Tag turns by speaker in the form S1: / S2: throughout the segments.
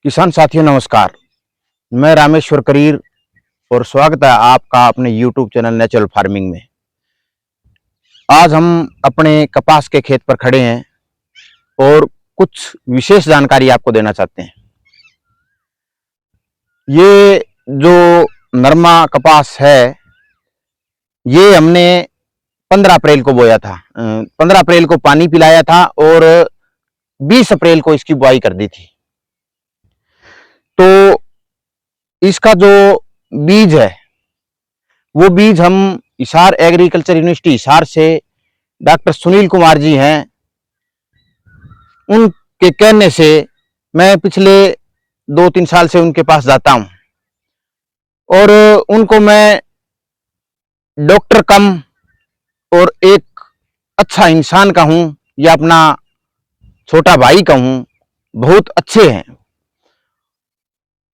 S1: किसान साथियों नमस्कार। मैं रामेश्वर करीर और स्वागत है आपका अपने YouTube चैनल नेचुरल फार्मिंग में। आज हम अपने कपास के खेत पर खड़े हैं और कुछ विशेष जानकारी आपको देना चाहते हैं। ये जो नरमा कपास है ये हमने 15 अप्रैल को बोया था। 15 अप्रैल को पानी पिलाया था और 20 अप्रैल को इसकी बुआई कर दी थी। तो इसका जो बीज है वो बीज हम हिसार एग्रीकल्चर यूनिवर्सिटी हिसार से डॉक्टर सुनील कुमार जी हैं, उनके कहने से मैं पिछले 2-3 साल से उनके पास जाता हूं और उनको मैं डॉक्टर कम और एक अच्छा इंसान कहूं या अपना छोटा भाई कहूं, बहुत अच्छे हैं।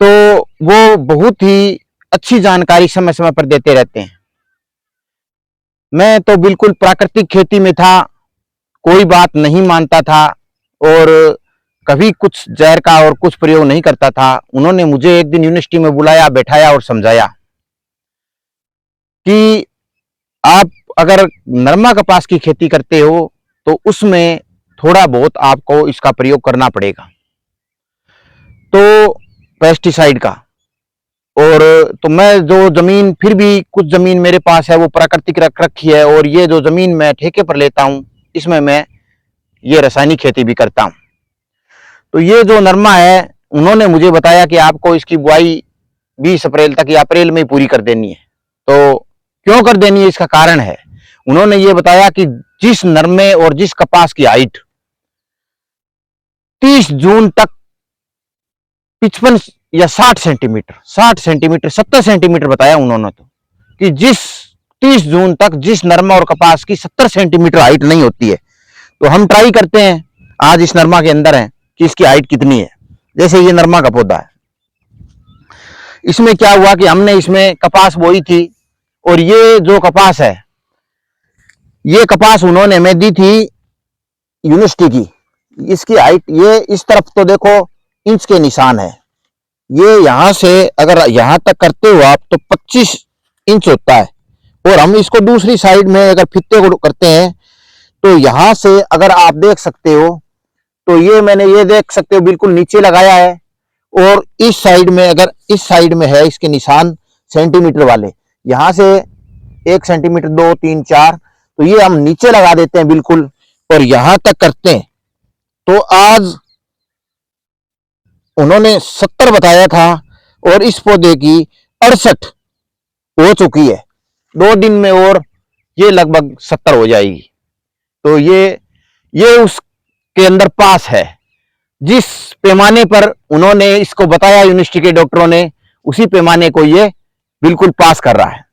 S1: तो वो बहुत ही अच्छी जानकारी समय समय पर देते रहते हैं। मैं तो बिल्कुल प्राकृतिक खेती में था, कोई बात नहीं मानता था और कभी कुछ जहर का और कुछ प्रयोग नहीं करता था। उन्होंने मुझे एक दिन यूनिवर्सिटी में बुलाया, बैठाया और समझाया कि आप अगर नरमा कपास की खेती करते हो तो उसमें थोड़ा बहुत आपको इसका प्रयोग करना पड़ेगा, तो पेस्टिसाइड का। और तो मैं जो जमीन, फिर भी कुछ जमीन मेरे पास है वो प्राकृतिक रख रखी है और ये जो जमीन मैं ठेके पर लेता हूं इसमें मैं ये रासायनिक खेती भी करता हूं। तो ये जो नरमा है उन्होंने मुझे बताया कि आपको इसकी बुआई 20 अप्रैल तक या अप्रैल में ही पूरी कर देनी है। तो क्यों कर देनी है, इसका कारण है। उन्होंने ये बताया कि जिस नरमे और जिस कपास की हाइट 30 जून तक 55 या 60 सेंटीमीटर 70 सेंटीमीटर बताया उन्होंने, तो कि जिस 30 जून तक जिस नरमा और कपास की 70 सेंटीमीटर हाइट नहीं होती है, तो हम ट्राई करते हैं आज इस नरमा के अंदर है कि इसकी हाइट कितनी है। जैसे ये नरमा का पौधा है, इसमें क्या हुआ कि हमने इसमें कपास बोई थी और ये जो कपास है ये कपास उन्होंने हमें दी थी यूनिवर्सिटी की। इसकी हाइट ये इस तरफ तो देखो इंच के निशान है, ये यहां से अगर यहां तक करते हो आप तो 25 इंच होता है। और हम इसको दूसरी साइड में अगर फित्ते को करते हैं तो यहां से अगर आप देख सकते हो तो ये मैंने ये देख सकते हो बिल्कुल नीचे लगाया है। और इस साइड में अगर इस साइड में है इसके निशान सेंटीमीटर वाले, यहां से 1 सेंटीमीटर 2 3 4, तो ये हम नीचे लगा देते हैं बिल्कुल और यहां तक करते हैं। तो आज उन्होंने 70 बताया था और इस पौधे की 68 हो चुकी है। 2 दिन में और ये लगभग 70 हो जाएगी। तो ये उसके अंदर पास है। जिस पैमाने पर उन्होंने इसको बताया यूनिवर्सिटी के डॉक्टरों ने, उसी पैमाने को ये बिल्कुल पास कर रहा है।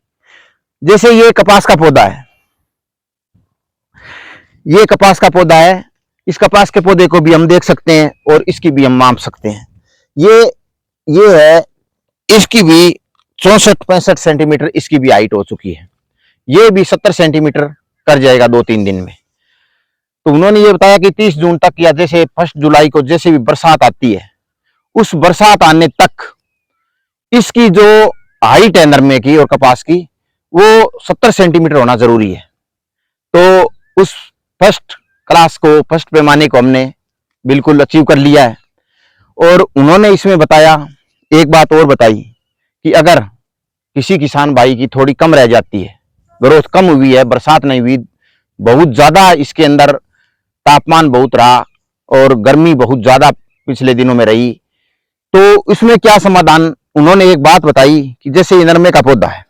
S1: जैसे ये कपास का पौधा है, ये कपास का पौधा है, इस कपास के पौधे को भी हम देख सकते हैं और इसकी भी हम माप सकते हैं। ये है, इसकी भी 64-65 सेंटीमीटर इसकी भी हाइट हो चुकी है। ये भी 70 सेंटीमीटर कर जाएगा 2-3 दिन में। तो उन्होंने ये बताया कि 30 जून तक या जैसे 1 जुलाई को जैसे भी बरसात आती है, उस बरसात आने तक इसकी जो हाइट है नरमे की और कपास की वो 70 सेंटीमीटर होना जरूरी है। तो उस फर्स्ट क्लास को, फर्स्ट पैमाने को हमने बिल्कुल अचीव कर लिया है। और उन्होंने इसमें बताया, एक बात और बताई कि अगर किसी किसान भाई की थोड़ी कम रह जाती है, ग्रोथ कम हुई है, बरसात नहीं हुई, बहुत ज्यादा इसके अंदर तापमान बहुत रहा और गर्मी बहुत ज्यादा पिछले दिनों में रही, तो इसमें क्या समाधान। उन्होंने एक बात बताई कि जैसे ये नरमे का पौधा है,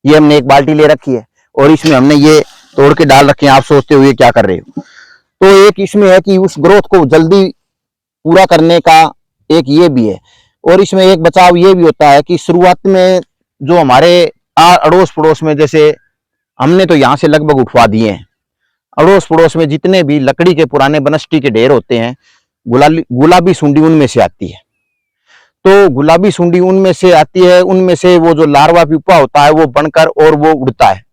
S1: ये हमने एक बाल्टी ले रखी है और इसमें हमने ये तोड़ के डाल रखे हैं। आप सोचते हो ये क्या कर रहे हो, तो एक इसमें है कि उस ग्रोथ को जल्दी पूरा करने का एक ये भी है। और इसमें एक बचाव ये भी होता है कि शुरुआत में जो हमारे अड़ोस पड़ोस में, जैसे हमने तो यहाँ से लगभग उठवा दिए हैं, अड़ोस पड़ोस में जितने भी लकड़ी के पुराने बनस्टी के ढेर होते हैं, गुलाबी सूंडी उनमें से आती है। तो गुलाबी सूंडी उनमें से आती है, उनमें से वो जो लार्वा प्यूपा होता है वो बनकर और वो उड़ता है।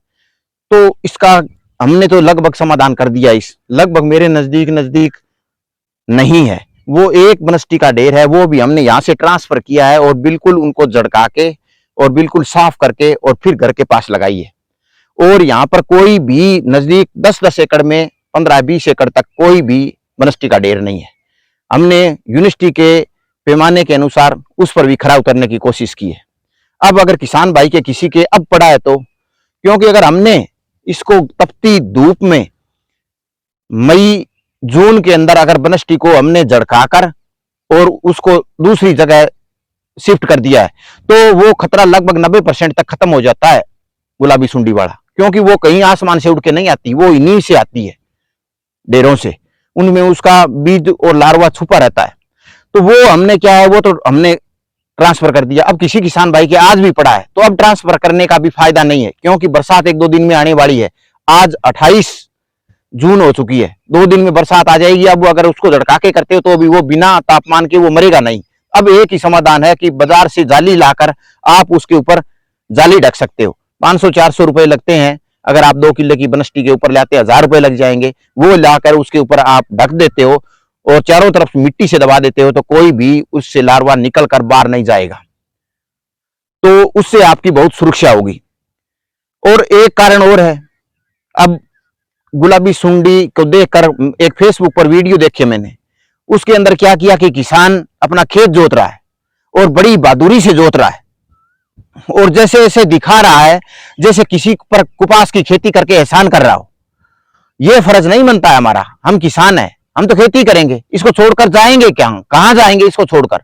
S1: तो इसका हमने तो लगभग समाधान कर दिया। इस लगभग मेरे नजदीक नहीं है, वो एक बनस्टी का ढेर है, वो भी हमने यहाँ से ट्रांसफर किया है और बिल्कुल उनको जड़का के और बिल्कुल साफ करके और फिर घर के पास लगाई है। और यहाँ पर कोई भी नजदीक 10-10 एकड़ में 15-20 एकड़ तक कोई भी बनस्टी का ढेर नहीं है। हमने यूनिवर्सिटी के पैमाने के अनुसार उस पर भी खरा उतरने की कोशिश की है। अब अगर किसान भाई के किसी के अब पड़ा है तो, क्योंकि अगर हमने इसको तपती धूप में मई जून के अंदर अगर बनस्टी को हमने जड़काकर और उसको दूसरी जगह शिफ्ट कर दिया है तो वो खतरा लगभग 90% तक खत्म हो जाता है गुलाबी सुंडी वाला, क्योंकि वो कहीं आसमान से उड़ के नहीं आती, वो इन्हीं से आती है, डेरों से। उनमें उसका बीज और लार्वा छुपा रहता है। तो वो हमने क्या है, वो तो हमने ट्रांसफर कर दिया। अब किसी किसान भाई के आज भी पड़ा है तो अब ट्रांसफर करने का भी फायदा नहीं है, क्योंकि बरसात 1-2 दिन में आने वाली है। आज 28 जून हो चुकी है, 2 दिन में बरसात आ जाएगी। अब अगर उसको झड़का के करते हो तो भी वो बिना तापमान के वो मरेगा नहीं। अब एक ही समाधान है कि बाजार से जाली लाकर आप उसके ऊपर जाली ढक सकते हो। 500-400 रुपए लगते हैं। अगर आप 2 किलो की बनस्टी के ऊपर लाते 1000 रुपए लग जाएंगे। वो लाकर उसके ऊपर आप ढक देते हो और चारों तरफ मिट्टी से दबा देते हो तो कोई भी उससे लार्वा निकल कर बाहर नहीं जाएगा। तो उससे आपकी बहुत सुरक्षा होगी। और एक कारण और है, अब गुलाबी सुंडी को देखकर एक फेसबुक पर वीडियो देखे मैंने, उसके अंदर क्या किया कि किसान अपना खेत जोत रहा है और बड़ी बहादुरी से जोत रहा है और जैसे ऐसे दिखा रहा है जैसे किसी पर कपास की खेती करके एहसान कर रहा हो। यह फर्ज नहीं बनता है हमारा, हम किसान हैं, हम तो खेती करेंगे, इसको छोड़कर जाएंगे क्या, कहां जाएंगे इसको छोड़कर।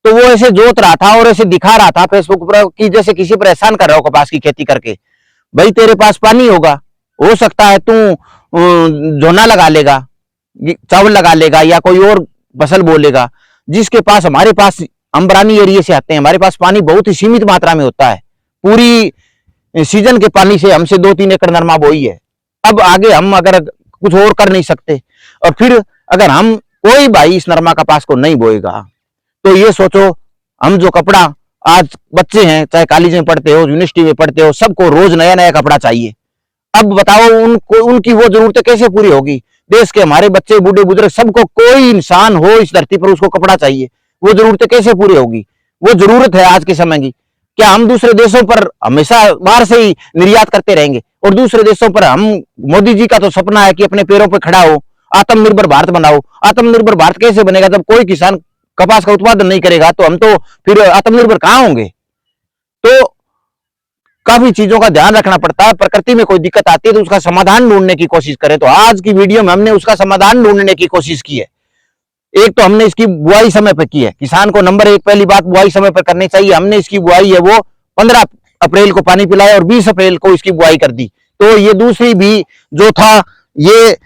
S1: तो वो ऐसे जोत रहा था और ऐसे दिखा रहा था फेसबुक पर कि जैसे किसी पर एहसान कर रहा हो कपास की खेती करके। भाई तेरे पास पानी होगा, हो सकता है तू झोना लगा लेगा, चावल लगा लेगा या कोई और फसल बोलेगा। जिसके पास, हमारे पास अंबरानी एरिया से आते हैं, हमारे पास पानी बहुत ही सीमित मात्रा में होता है। पूरी सीजन के पानी से हमसे 2-3 एकड़ नरमा बोई है। अब आगे हम अगर कुछ और कर नहीं सकते और फिर अगर हम कोई भाई इस नरमा कपास को नहीं बोएगा तो ये सोचो, हम जो कपड़ा, आज बच्चे हैं चाहे कॉलेज में पढ़ते हो, यूनिवर्सिटी में पढ़ते हो, सबको रोज नया नया कपड़ा चाहिए। अब बताओ उनको, उनकी वो जरूरतें कैसे पूरी होगी। देश के हमारे बच्चे, बूढ़े बुजुर्ग, सबको, कोई इंसान हो इस धरती पर उसको कपड़ा चाहिए, वो जरूरतें कैसे पूरी होगी। वो जरूरत है आज के समय की। क्या हम दूसरे देशों पर हमेशा बाहर से ही निर्यात करते रहेंगे और दूसरे देशों पर हम, मोदी जी का तो सपना है कि अपने पैरों पर खड़ा हो, आत्मनिर्भर भारत बनाओ। आत्मनिर्भर भारत कैसे बनेगा जब कोई किसान कपास का उत्पादन नहीं करेगा, तो हम तो फिर आत्मनिर्भर कहां होंगे। तो काफी चीजों का ध्यान रखना पड़ता है। प्रकृति में कोई दिक्कत आती है तो उसका समाधान ढूंढने की कोशिश करें। तो आज की वीडियो में हमने उसका समाधान ढूंढने की कोशिश की है। एक तो हमने इसकी बुआई समय पर की है। किसान को नंबर 1 पहली बात बुआई समय पर करनी चाहिए। हमने इसकी बुआई है वो 15 अप्रैल को पानी पिलाया और 20 अप्रैल को इसकी बुआई कर दी। तो ये दूसरी भी जो था, ये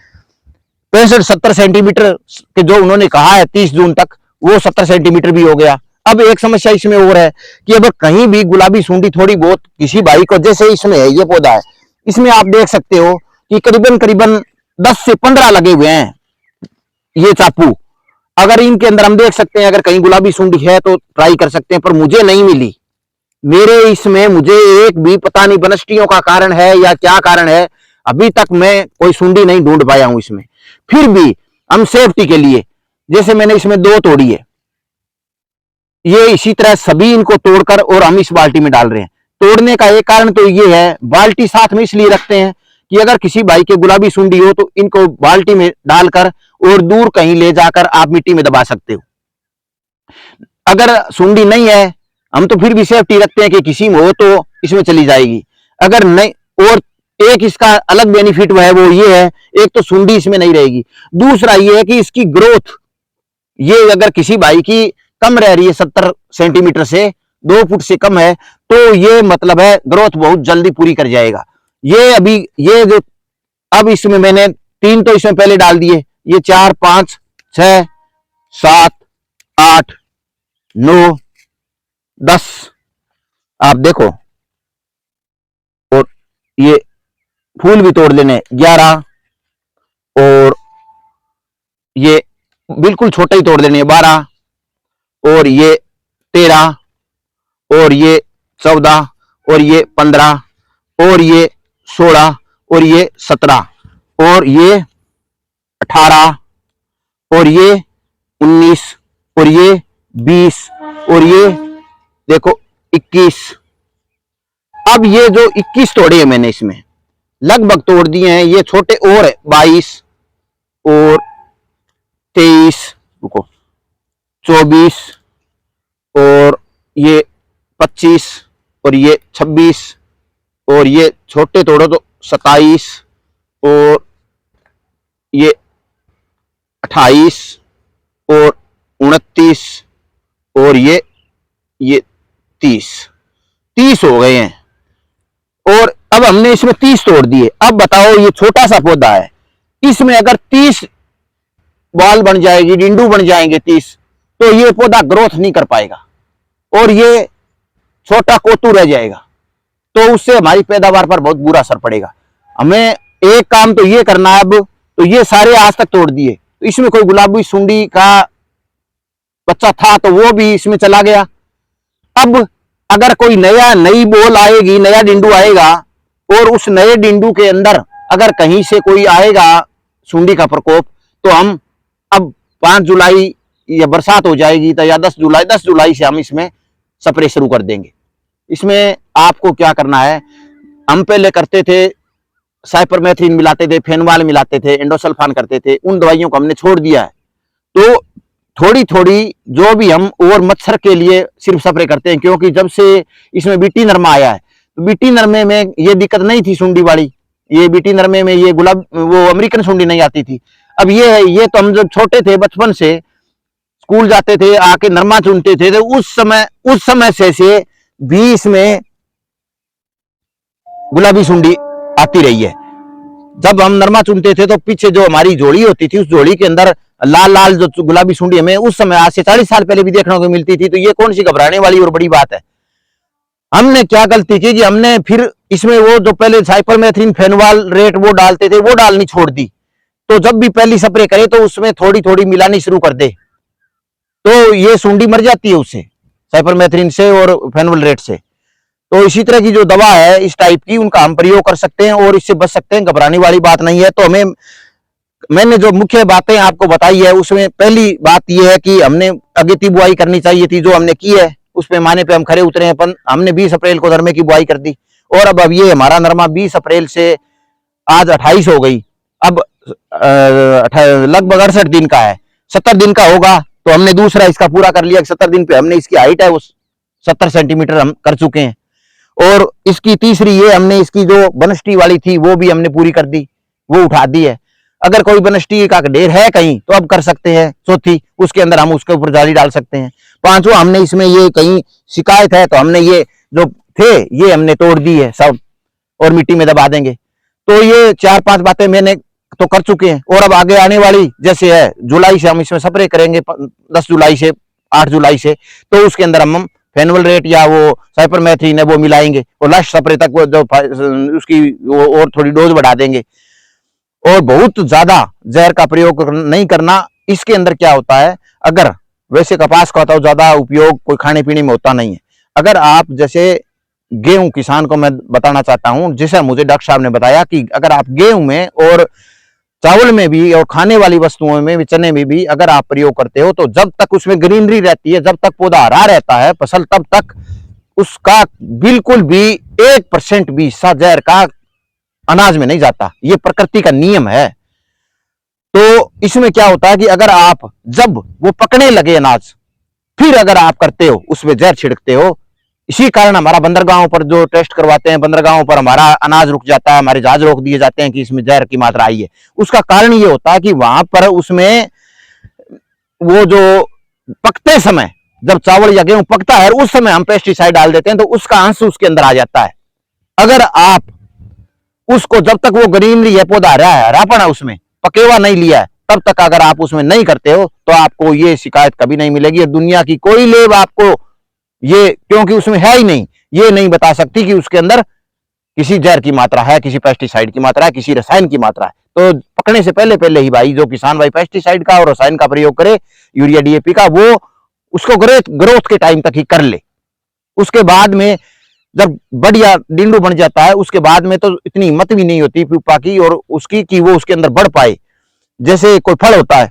S1: 65-70 सेंटीमीटर के जो उन्होंने कहा है 30 जून तक, वो 70 सेंटीमीटर भी हो गया। अब एक समस्या इसमें और है कि अब कहीं भी गुलाबी सुंडी थोड़ी बहुत किसी भाई को, जैसे इसमें है, ये पौधा है, इसमें आप देख सकते हो कि करीबन 10 से 15 लगे हुए हैं ये चाकू। अगर इनके अंदर हम देख सकते हैं, अगर कहीं गुलाबी सुंडी है तो ट्राई कर सकते हैं, पर मुझे नहीं मिली। मेरे इसमें मुझे एक भी, पता नहीं बनस्टियों का कारण है या क्या कारण है, अभी तक मैं कोई सुंडी नहीं ढूंढ पाया हूं इसमें। फिर भी हम सेफ्टी के लिए, जैसे मैंने इसमें 2 तोड़ी है, ये इसी तरह सभी इनको तोड़कर और हम इस बाल्टी में डाल रहे हैं। तोड़ने का एक कारण तो ये है, बाल्टी साथ में इसलिए रखते हैं कि अगर किसी भाई के गुलाबी सुंडी हो तो इनको बाल्टी में डालकर और दूर कहीं ले जाकर आप मिट्टी में दबा सकते हो। अगर सुंडी नहीं है, हम तो फिर भी सेफ्टी रखते हैं कि किसी में हो तो इसमें चली जाएगी। अगर नहीं, और एक इसका अलग बेनिफिट है, वो ये है, एक तो सुंडी इसमें नहीं रहेगी, दूसरा ये है कि इसकी ग्रोथ, ये अगर किसी भाई की कम रह रही है 70 सेंटीमीटर से, 2 फुट से कम है, तो ये मतलब है ग्रोथ बहुत जल्दी पूरी कर जाएगा। ये अभी ये जो, अब इसमें मैंने 3 तो इसमें पहले डाल दिए, ये 4, 5, 6, 7, 8, 9, 10, आप देखो। और ये फूल भी तोड़ लेने 11, और ये बिल्कुल छोटे ही तोड़ लेने 12, और ये 13, और ये 14, और ये 15, और ये 16, और ये 17, और ये 18, और ये 19 और ये 20 और ये देखो 21। अब ये जो 21 तोड़े हैं मैंने इसमें लगभग तोड़ दिए हैं, ये छोटे और है 22 और 23, रुको 24 और ये 25 और ये 26 और ये छोटे तोड़ो तो 27 और ये 28 और 29 और ये 30 हो गए हैं। और अब हमने इसमें 30 तोड़ दिए। अब बताओ ये छोटा सा पौधा है, इसमें अगर 30 बाल बन जाएगी, डिंडू बन जाएंगे 30, तो ये पौधा ग्रोथ नहीं कर पाएगा और ये छोटा कोतू रह जाएगा, तो उससे हमारी पैदावार पर बहुत बुरा असर पड़ेगा। हमें एक काम तो ये करना है। अब तो ये सारे आज तक तोड़ दिए, तो इसमें कोई गुलाबी सुंडी का बच्चा था तो वो भी इसमें चला गया। अब अगर कोई नई बोल आएगी, नया डिंडू आएगा और उस नए डिंडू के अंदर अगर कहीं से कोई आएगा सुंडी का प्रकोप, तो हम अब 5 जुलाई या बरसात हो जाएगी तो या 10 जुलाई से हम इसमें स्प्रे शुरू कर देंगे। इसमें आपको क्या करना है, हम पहले करते थे साइपरमेथ्रिन मिलाते थे, फेनवाल मिलाते थे, एंडोसल्फान करते थे, उन दवाइयों को हमने छोड़ दिया है। तो थोड़ी थोड़ी जो भी हम और मच्छर के लिए सिर्फ स्प्रे करते हैं, क्योंकि जब से इसमें बीटी नरमा आया है तो बीटी नरमे में ये दिक्कत नहीं थी सुंडी वाली, ये बीटी नरमे में ये वो अमेरिकन सुंडी नहीं आती थी। अब ये है, ये तो हम जब छोटे थे बचपन से स्कूल जाते थे आके नरमा चुनते थे, तो उस समय से भी इसमें गुलाबी सुंडी आती रही है। जब हम नरमा चुनते थे तो पीछे जो हमारी जोड़ी होती थी उस जोड़ी के अंदर लाल लाल जो गुलाबी सुंडी हमें उस समय आज से 40 साल पहले भी देखने को मिलती थी। तो ये कौन सी घबराने वाली और बड़ी बात है। हमने क्या गलती की कि हमने फिर इसमें वो जो पहले साइपरमेथ्रिन फेनवाल रेट वो डालते थे वो डालनी छोड़ दी। तो जब भी पहली स्प्रे करे तो उसमें थोड़ी थोड़ी मिलानी शुरू कर दे, तो ये सुंडी मर जाती है उससे, साइपरमेथ्रिन से और फेनवाल रेट से। तो इसी तरह की जो दवा है इस टाइप की उनका हम प्रयोग कर सकते हैं और इससे बच सकते हैं, घबराने वाली बात नहीं है। तो मैंने जो मुख्य बातें आपको बताई है उसमें पहली बात यह है कि हमने अगेती बुआई करनी चाहिए थी, जो हमने की है उस पैमाने पे हम खरे उतरे हैं। पर हमने 20 अप्रैल को नरमे की बुआई कर दी और अब ये हमारा नरमा 20 अप्रैल से आज 28 हो गई, अब लगभग 68 दिन का है। 70 दिन का होगा तो हमने दूसरा इसका पूरा कर लिया। 70 दिन पे हमने इसकी हाइट है वो 70 सेंटीमीटर हम कर चुके हैं। और इसकी तीसरी ये हमने इसकी जो बनस्टी वाली थी वो भी हमने पूरी कर दी, वो उठा दी है। अगर कोई बनस्टी का ढेर है कहीं तो अब कर सकते हैं चौथी, उसके अंदर हम उसके ऊपर जाली डाल सकते हैं। पांचवा हमने इसमें ये कहीं शिकायत है तो हमने ये जो थे ये हमने तोड़ दी है सब और मिट्टी में दबा देंगे। तो ये 4-5 बातें मैंने तो कर चुके हैं और अब आगे आने वाली जैसे है जुलाई से हम इसमें स्प्रे करेंगे 10 जुलाई से 8 जुलाई से, तो उसके अंदर हम फेनवल रेट या वो साइपरमेथ्रिन है वो मिलाएंगे और लास्ट स्प्रे तक वो जो उसकी वो और थोड़ी डोज बढ़ा देंगे। और बहुत ज्यादा जहर का प्रयोग नहीं करना। इसके अंदर क्या होता है, अगर वैसे कपास का तो ज्यादा उपयोग कोई खाने पीने में होता नहीं है। अगर आप जैसे गेहूं, किसान को मैं बताना चाहता हूं, जैसा मुझे डॉक्टर साहब ने बताया कि अगर आप गेहूं में और चावल में भी और खाने वाली वस्तुओं में भी, चने में भी अगर आप प्रयोग करते हो तो जब तक उसमें ग्रीनरी रहती है, जब तक पौधा हरा रहता है फसल, तब तक उसका बिल्कुल भी 1% भी हिस्सा जहर का अनाज में नहीं जाता। ये प्रकृति का नियम है। तो इसमें क्या होता है कि अगर आप जब वो पकने लगे अनाज फिर अगर आप करते हो उसमें जहर छिड़कते हो, इसी कारण हमारा बंदरगाहों पर जो टेस्ट करवाते हैं, बंदरगाहों पर हमारा अनाज रुक जाता है, हमारे जहाज रोक दिए जाते हैं कि इसमें जहर की मात्रा आई है। उसका कारण ये होता है कि वहां पर उसमें वो जो पकते समय जब चावल या गेहूं पकता है उस समय हम पेस्टिसाइड डाल देते हैं तो उसका अंश उसके अंदर आ जाता है। अगर आप उसको जब तक वो ग्रीनरी है, पौधा हरा है, हरापन है, उसमें पकेवा नहीं लिया है, तब तक अगर आप उसमें नहीं करते हो तो आपको ये शिकायत कभी नहीं मिलेगी। दुनिया की कोई लेब आपको ये, क्योंकि उसमें है ही नहीं, ये नहीं बता सकती कि उसके अंदर किसी जहर की मात्रा है, किसी पेस्टिसाइड की मात्रा है, किसी रसायन की मात्रा है। तो पकने से पहले पहले ही भाई जो किसान भाई पेस्टिसाइड का और रसायन का प्रयोग करे, यूरिया डीएपी का, वो उसको ग्रोथ के टाइम तक ही कर ले। उसके बाद में जब बढ़िया डिंडू बन जाता है उसके बाद में तो इतनी हिम्मत भी नहीं होती प्यूपा की और उसकी कि वो उसके अंदर बढ़ पाए। जैसे कोई फल होता है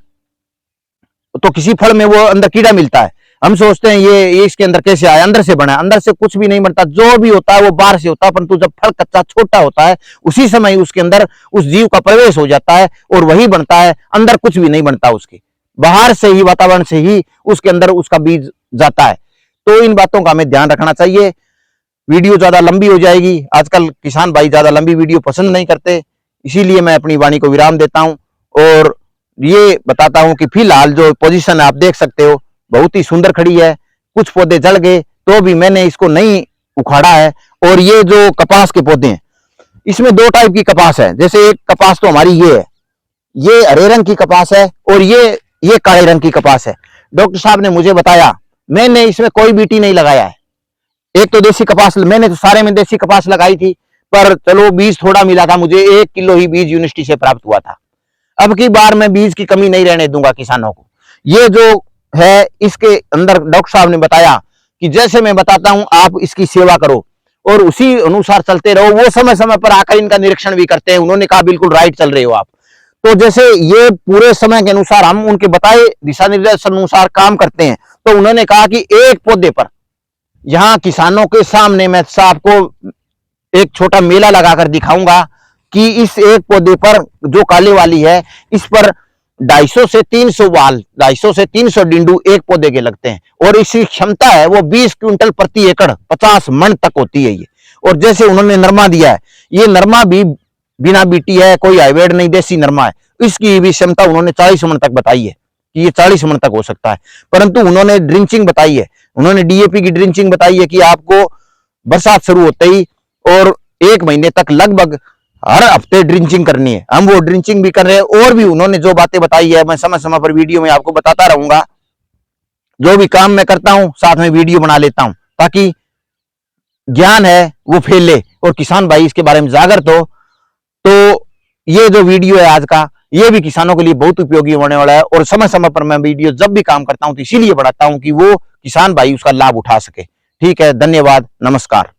S1: तो किसी फल में वो अंदर कीड़ा मिलता है, हम सोचते हैं ये इसके अंदर कैसे आया, अंदर से बना है। अंदर से कुछ भी नहीं बनता, जो भी होता है वो बाहर से होता है, परंतु जब फल कच्चा छोटा होता है उसी समय उसके अंदर उस जीव का प्रवेश हो जाता है और वही बनता है, अंदर कुछ भी नहीं बनता, उसके बाहर से ही, वातावरण से ही उसके अंदर उसका बीज जाता है। तो इन बातों का हमें ध्यान रखना चाहिए। वीडियो ज्यादा लंबी हो जाएगी, आजकल किसान भाई ज्यादा लंबी वीडियो पसंद नहीं करते, इसीलिए मैं अपनी वाणी को विराम देता हूं और ये बताता हूं कि फिलहाल जो पोजीशन आप देख सकते हो बहुत ही सुंदर खड़ी है। कुछ पौधे जल गए तो भी मैंने इसको नहीं उखाड़ा है। और ये जो कपास के पौधे हैं, इसमें दो टाइप की कपास है। जैसे एक कपास तो हमारी ये है, ये हरे रंग की कपास है और ये काले रंग की कपास है। डॉक्टर साहब ने मुझे बताया, मैंने इसमें कोई बीटी नहीं लगाया है। एक तो देसी कपास, मैंने तो सारे में देसी कपास लगाई थी, पर चलो बीज थोड़ा मिला था मुझे, 1 किलो ही बीज यूनिवर्सिटी से प्राप्त हुआ था। अब की बार मैं बीज की कमी नहीं रहने दूंगा किसानों को। ये जो है इसके अंदर डॉक्टर साहब ने बताया कि जैसे मैं बताता हूं आप इसकी सेवा करो और उसी अनुसार चलते रहो। वो समय समय पर आकर इनका निरीक्षण भी करते हैं। उन्होंने कहा बिल्कुल राइट चल रहे हो आप। तो जैसे ये पूरे समय के अनुसार हम उनके बताए दिशा निर्देश अनुसार काम करते हैं। तो उन्होंने कहा कि एक पौधे पर, यहां किसानों के सामने मैं आपको एक छोटा मेला लगाकर दिखाऊंगा कि इस एक पौधे पर जो काले वाली है, इस पर 250 से 300 वाल, 250 से 300 डिंडू एक पौधे के लगते हैं और इसकी क्षमता है वो 20 क्विंटल प्रति एकड़ 50 मन तक होती है ये। और जैसे उन्होंने नरमा दिया है, ये नरमा भी बिना बीटी है, कोई हाइब्रिड नहीं, देसी नरमा है। इसकी भी क्षमता उन्होंने 40 मन तक बताई है कि ये 40 मन तक हो सकता है। परंतु उन्होंने ड्रिंचिंग बताई है, उन्होंने डीएपी की ड्रिंचिंग बताई है कि आपको बरसात शुरू होते ही और 1 महीने तक लगभग हर हफ्ते ड्रिंचिंग करनी है। हम वो ड्रिंचिंग भी कर रहे हैं और भी उन्होंने जो बातें बताई है मैं समय समय पर वीडियो में आपको बताता रहूंगा। जो भी काम मैं करता हूं साथ में वीडियो बना लेता हूं ताकि ज्ञान है वो फैले और किसान भाई इसके बारे में जागृत हो। तो ये जो वीडियो है आज का, ये भी किसानों के लिए बहुत उपयोगी होने वाला है और समय समय पर मैं वीडियो जब भी काम करता हूं तो इसीलिए बढ़ाता हूं कि वो किसान भाई उसका लाभ उठा सके। ठीक है, धन्यवाद, नमस्कार।